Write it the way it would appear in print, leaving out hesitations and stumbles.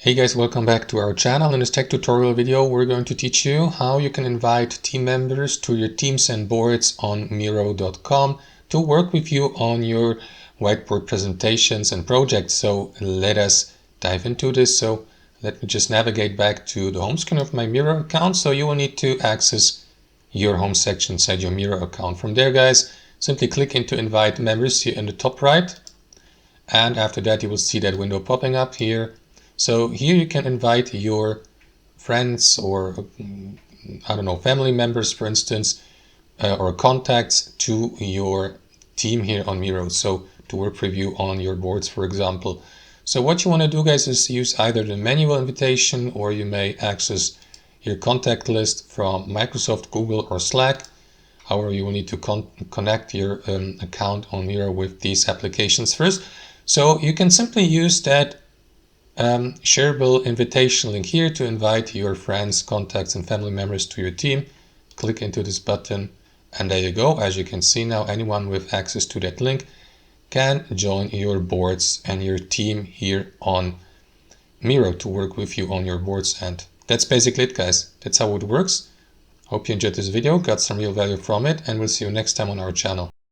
Hey guys, welcome back to our channel. In this tech tutorial video, we're going to teach you how you can invite team members to your teams and boards on Miro.com to work with you on your whiteboard presentations and projects. So let us dive into this. So let me just navigate back to the home screen of my Miro account. So you will need to access your home section inside your Miro account. From there, guys, simply click into invite members here in the top right. And after that, you will see that window popping up here. So here you can invite your friends or, I don't know, family members, for instance, or contacts to your team here on Miro. So to work with you on your boards, for example. So what you want to do, guys, is use either the manual invitation, or you may access your contact list from Microsoft, Google, or Slack. However, you will need to connect your account on Miro with these applications first. So you can simply use that shareable invitation link here to invite your friends, contacts, and family members to your team. Click into this button, and there you go. As you can see now, anyone with access to that link can join your boards and your team here on Miro to work with you on your boards. And that's basically it, guys. That's how it works. Hope you enjoyed this video, got some real value from it, and we'll see you next time on our channel.